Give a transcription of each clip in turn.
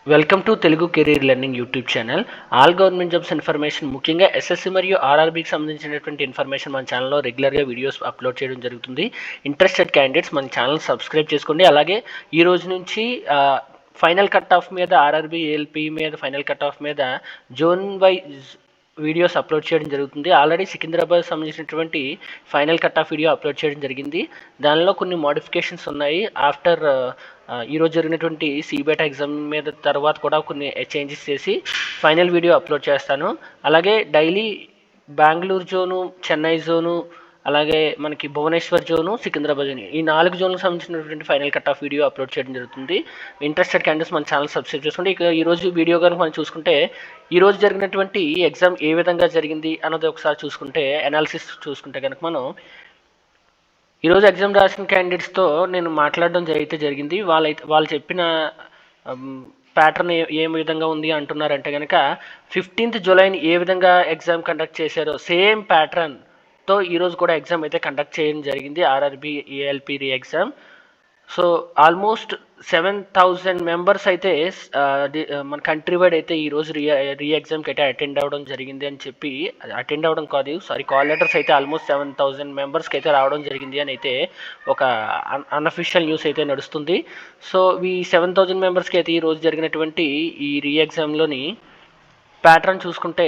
Welcome to Telugu career learning YouTube channel. All government jobs information, ముఖ్యంగా SSC మరియు ఆర్ఆర్బీకి సంబంధించినటువంటి information మన ఛానల్లో రెగ్యులర్గా వీడియోస్ అప్లోడ్ చేయడం జరుగుతుంది. ఇంట్రెస్టెడ్ క్యాండిడేట్స్ మన ఛానల్ సబ్స్క్రైబ్ చేసుకోండి. అలాగే ఈ రోజు నుంచి ఫైనల్ కట్ ఆఫ్ మీద, ఆర్ఆర్బీ ఏఎల్పీ మీద ఫైనల్ కట్ ఆఫ్ మీద జోన్ వైజ్ వీడియోస్ అప్లోడ్ చేయడం జరుగుతుంది. ఆల్రెడీ సికింద్రాబాద్ సంబంధించినటువంటి final cut off video upload చేయడం జరిగింది. దానిలో కొన్ని మోడిఫికేషన్స్ ఉన్నాయి. ఆఫ్టర్ ఈరోజు జరిగినటువంటి సిబెట్ ఎగ్జామ్ మీద తర్వాత కూడా కొన్ని చేంజెస్ చేసి ఫైనల్ వీడియో అప్లోడ్ చేస్తాను. అలాగే daily Bengaluru zone, Chennai zone, అలాగే మనకి భువనేశ్వర్ జోను, సికింద్రాబాద్ జోను, ఈ 4 జోన్లకు సంబంధించినటువంటి final cut off video upload చేయడం జరుగుతుంది. ఇంట్రెస్టెడ్ క్యాండిడేట్స్ మన ఛానల్ సబ్స్క్రైబ్ చేసుకోండి. ఇక ఈరోజు వీడియో కనుక మనం చూసుకుంటే, ఈరోజు జరిగినటువంటి ఎగ్జామ్ ఏ విధంగా జరిగింది అన్నది ఒకసారి చూసుకుంటే, అనాలిసిస్ చూసుకుంటే కనుక మనం ఈరోజు ఎగ్జామ్ రాసిన క్యాండిడేట్స్తో నేను మాట్లాడడం జరిగింది. వాళ్ళు చెప్పిన ప్యాటర్న్ ఏ విధంగా ఉంది అంటున్నారంటే కనుక 15th జూలైని ఏ విధంగా ఎగ్జామ్ కండక్ట్ చేశారో సేమ్ ప్యాటర్న్తో ఈరోజు కూడా ఎగ్జామ్ అయితే కండక్ట్ చేయడం జరిగింది. RRB ALP re exam. So almost 7,000 members అయితే మన కంట్రీ వైడ్ అయితే ఈరోజు రీ ఎగ్జామ్కి అయితే అటెండ్ అవ్వడం జరిగింది అని చెప్పి, అటెండ్ అవ్వడం కాదు సారీ, కాల్ లెటర్స్ అయితే ఆల్మోస్ట్ 7,000 మెంబర్స్కి అయితే రావడం జరిగింది అని అయితే ఒక అన్అఫీషియల్ న్యూస్ అయితే నడుస్తుంది. సో ఈ 7,000 మెంబర్స్కి అయితే ఈరోజు జరిగినటువంటి ఈ రీ ఎగ్జామ్లోని ప్యాటర్న్ చూసుకుంటే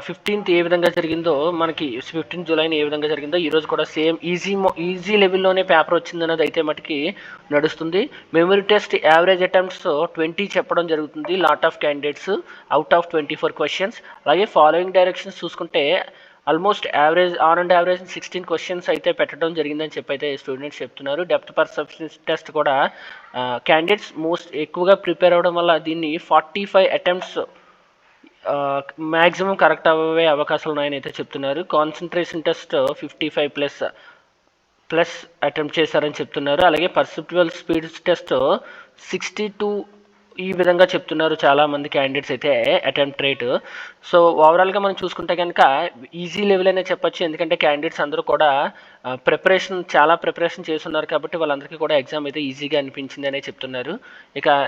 15th ఏ విధంగా జరిగిందో, మనకి 15th జూలైని ఏ విధంగా జరిగిందో ఈరోజు కూడా సేమ్ ఈజీ లెవెల్లోనే పేపర్ వచ్చిందన్నది అయితే మటుకి నడుస్తుంది. మెమరీ టెస్ట్ యావరేజ్ అటెంప్ట్స్ 20 చెప్పడం జరుగుతుంది lot of candidates out of 24 questions. అలాగే ఫాలోయింగ్ డైరెక్షన్స్ చూసుకుంటే almost on and average 16 questions అయితే పెట్టడం జరిగిందని చెప్పి అయితే స్టూడెంట్స్ చెప్తున్నారు. డెప్త్ పర్సెప్షన్ టెస్ట్ కూడా క్యాండిడేట్స్ ఎక్కువగా ప్రిపేర్ అవ్వడం వల్ల దీన్ని 45 అటెంప్ట్స్ మ్యాక్సిమం కరెక్ట్ అవ్వే అవకాశాలు ఉన్నాయని అయితే చెప్తున్నారు. కాన్సన్ట్రేషన్ టెస్ట్ 55 ప్లస్ అటెంప్ట్ చేశారని చెప్తున్నారు. అలాగే పర్సెప్చువల్ స్పీడ్ టెస్ట్ 62 ఈ విధంగా చెప్తున్నారు చాలామంది క్యాండిడేట్స్ అయితే అటెంప్ట్ రేటు. సో ఓవరాల్గా మనం చూసుకుంటే కనుక ఈజీ లెవెల్ అనే చెప్పొచ్చు. ఎందుకంటే క్యాండిడేట్స్ అందరూ కూడా చాలా ప్రిపరేషన్ చేస్తున్నారు కాబట్టి వాళ్ళందరికీ కూడా ఎగ్జామ్ అయితే ఈజీగా అనిపించింది అనే చెప్తున్నారు. ఇక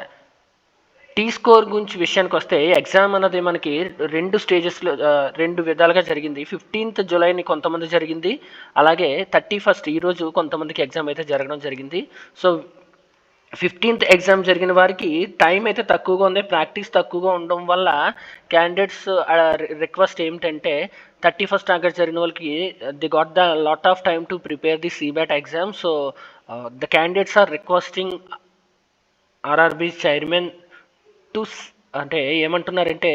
టీ స్కోర్ గురించి విషయానికి వస్తే, ఎగ్జామ్ అన్నది మనకి 2 స్టేజెస్లో 2 విధాలుగా జరిగింది. 15th జూలైని కొంతమంది జరిగింది, అలాగే 31st ఈరోజు కొంతమందికి ఎగ్జామ్ అయితే జరగడం జరిగింది. సో 15th ఎగ్జామ్ జరిగిన వారికి టైం అయితే తక్కువగా ఉంది, ప్రాక్టీస్ తక్కువగా ఉండడం వల్ల క్యాండిడేట్స్ రిక్వెస్ట్ ఏమిటంటే 31st ఆగస్ట్ జరిగిన వాళ్ళకి they got the lot of time to prepare the CBAT exam. So the candidates are requesting RRB chairman to అంటే ఏమంటున్నారంటే,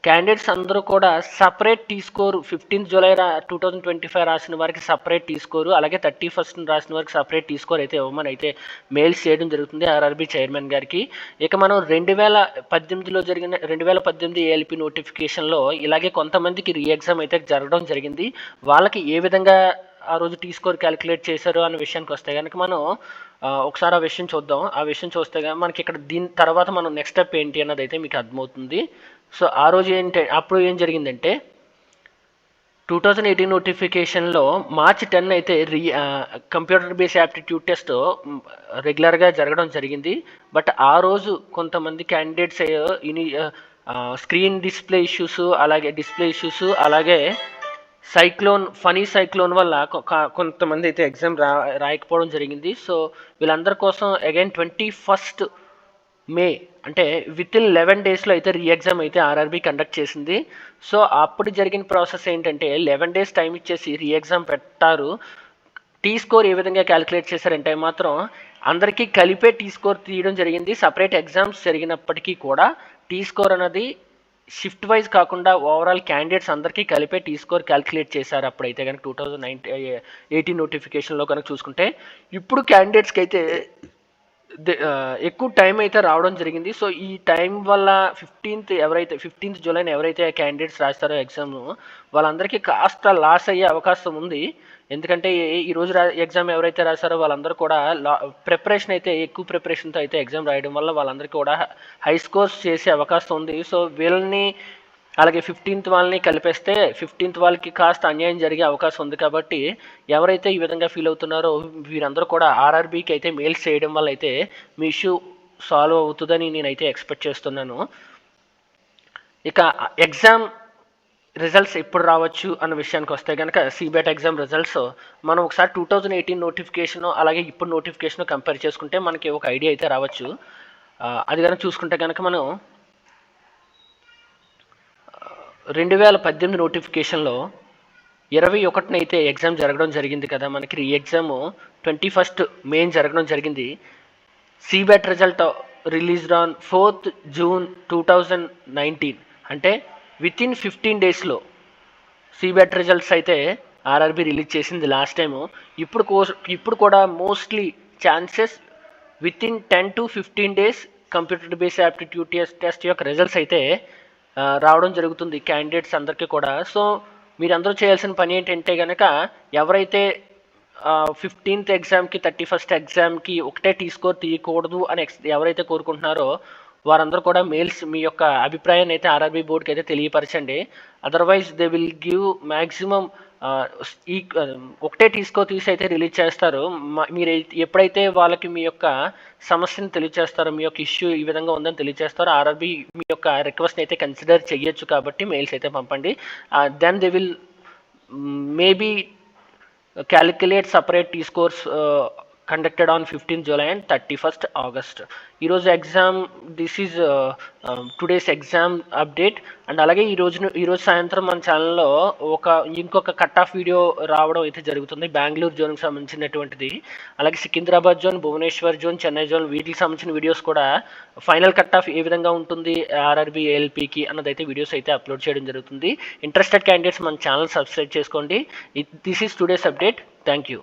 క్యాండిడేట్స్ అందరూ కూడా separate tea score 15th July 2025 రాసిన వారికి సపరేట్ టీ స్కోరు, అలాగే 31st రాసిన వారికి సపరేట్ టీ స్కోర్ అయితే ఇవ్వమని అయితే మెయిల్స్ చేయడం జరుగుతుంది ఆర్ఆర్బీ చైర్మన్ గారికి. ఇక మనం 2018లో జరిగిన 2018 ఏఎల్పీ నోటిఫికేషన్లో ఇలాగే కొంతమందికి రీ ఎగ్జామ్ అయితే జరగడం జరిగింది. వాళ్ళకి ఏ విధంగా ఆ రోజు టీ స్కోర్ క్యాలిక్యులేట్ చేశారు అనే విషయానికి వస్తే కనుక మనం ఒకసారి ఆ విషయం చూద్దాం. ఆ విషయం చూస్తే మనకి ఇక్కడ దీని తర్వాత మనం నెక్స్ట్ స్టెప్ ఏంటి అన్నది అయితే మీకు అర్థమవుతుంది. సో ఆ రోజు అప్పుడు ఏం జరిగిందంటే, 2018 నోటిఫికేషన్లో March 10 అయితే కంప్యూటర్ బేస్డ్ యాప్టిట్యూడ్ టెస్ట్ రెగ్యులర్గా జరగడం జరిగింది. బట్ ఆ రోజు కొంతమంది క్యాండిడేట్స్ స్క్రీన్ డిస్ప్లే ఇష్యూస్, అలాగే ఫనీ సైక్లోన్ వల్ల కొంతమంది అయితే ఎగ్జామ్ రాయకపోవడం జరిగింది. సో వీళ్ళందరి కోసం అగైన్ 21st మే అంటే విత్ ఇన్ 11 డేస్లో అయితే రీ ఎగ్జామ్ అయితే ఆర్ఆర్బీ కండక్ట్ చేసింది. సో అప్పుడు జరిగిన ప్రాసెస్ ఏంటంటే 11 డేస్ టైం ఇచ్చేసి రీ ఎగ్జామ్ పెట్టారు. టీ స్కోర్ ఏ విధంగా క్యాలిక్యులేట్ చేశారంటే మాత్రం అందరికీ కలిపే టీ స్కోర్ తీయడం జరిగింది. సపరేట్ ఎగ్జామ్స్ జరిగినప్పటికీ కూడా టీ స్కోర్ అనేది షిఫ్ట్ వైజ్ కాకుండా ఓవరాల్ క్యాండిడేట్స్ అందరికీ కలిపే టీ స్కోర్ క్యాలిక్యులేట్ చేశారు అప్పుడైతే కనుక 2018 నోటిఫికేషన్లో కనుక చూసుకుంటే. ఇప్పుడు క్యాండిడేట్స్కి అయితే ఎక్కువ టైం అయితే రావడం జరిగింది. సో ఈ టైం వల్ల 15th జూలైని ఎవరైతే క్యాండిడేట్స్ రాస్తారో ఎగ్జామ్, వాళ్ళందరికీ కాస్త లాస్ అయ్యే అవకాశం ఉంది. ఎందుకంటే ఈరోజు ఎగ్జామ్ ఎవరైతే రాస్తారో వాళ్ళందరూ కూడా ఎక్కువ ప్రిపరేషన్తో అయితే ఎగ్జామ్ రాయడం వల్ల వాళ్ళందరికీ కూడా హై స్కోర్స్ చేసే అవకాశం ఉంది. సో వీళ్ళని అలాగే 15th వాళ్ళని కలిపేస్తే 15th వాళ్ళకి కాస్త అన్యాయం జరిగే అవకాశం ఉంది. కాబట్టి ఎవరైతే ఈ విధంగా ఫీల్ అవుతున్నారో వీరందరూ కూడా ఆర్ఆర్బీకి అయితే మెయిల్స్ చేయడం వల్ల అయితే మీ ఇష్యూ సాల్వ్ అవుతుందని నేనైతే ఎక్స్పెక్ట్ చేస్తున్నాను. ఇక ఎగ్జామ్ రిజల్ట్స్ ఎప్పుడు రావచ్చు అన్న విషయానికి వస్తే కనుక సిబిఐటి ఎగ్జామ్ రిజల్ట్స్ మనం ఒకసారి 2018 నోటిఫికేషన్ అలాగే ఇప్పుడు నోటిఫికేషన్ కంపేర్ చేసుకుంటే మనకి ఒక ఐడియా అయితే రావచ్చు. అది కనుక చూసుకుంటే కనుక మనం 2018 నోటిఫికేషన్లో 21న అయితే ఎగ్జామ్ జరగడం జరిగింది కదా. మనకి ఈ ఎగ్జామ్ 21 మే జరగడం జరిగింది. CBAT result released on 4th June 2019, అంటే విత్ ఇన్ 15 డేస్లో సిబ్యాట్ రిజల్ట్స్ అయితే ఆర్ఆర్బి రిలీజ్ చేసింది లాస్ట్ టైము. ఇప్పుడు కూడా mostly chances within 10 to 15 days computer based aptitude test యొక్క రిజల్ట్స్ అయితే రావడం జరుగుతుంది క్యాండిడేట్స్ అందరికీ కూడా. సో మీరందరూ చేయాల్సిన పని ఏంటంటే కనుక ఎవరైతే 15th ఎగ్జామ్కి 31st ఎగ్జామ్కి ఒకటే టీ స్కోర్ తీయకూడదు అని ఎవరైతే కోరుకుంటున్నారో వారందరూ కూడా మెయిల్స్ మీ యొక్క అభిప్రాయాన్ని అయితే ఆర్ఆర్బి బోర్డుకి అయితే తెలియపరచండి. Otherwise they will give maximum ఒకటే తీసి అయితే రిలీజ్ చేస్తారు. మీరు ఎప్పుడైతే వాళ్ళకి మీ యొక్క సమస్యను తెలియజేస్తారో, మీ యొక్క ఇష్యూ ఈ విధంగా ఉందని తెలియజేస్తారో ఆర్ఆర్బి మీ యొక్క రిక్వెస్ట్ అయితే కన్సిడర్ చేయొచ్చు. కాబట్టి మెయిల్స్ అయితే పంపండి. Then they will maybe calculate separate T scores conducted on 15th July and 31st August. ఈరోజు exam this is today's exam update. And అలాగే ఈరోజు సాయంత్రం మన ఛానల్లో ఇంకొక కట్ ఆఫ్ వీడియో రావడం అయితే జరుగుతుంది బెంగళూరు జోన్కి సంబంధించినటువంటిది. అలాగే Secunderabad zone, Bhubaneswar zone, Chennai zone వీటికి సంబంధించిన వీడియోస్ కూడా ఫైనల్ కట్ ఆఫ్ ఏ విధంగా ఉంటుంది ఆర్ఆర్బి ఏఎల్పికి అన్నదైతే వీడియోస్ అయితే అప్లోడ్ చేయడం జరుగుతుంది. ఇంట్రెస్టెడ్ క్యాండిడేట్స్ మన ఛానల్ సబ్స్క్రైబ్ చేసుకోండి. This is today's update. Thank you.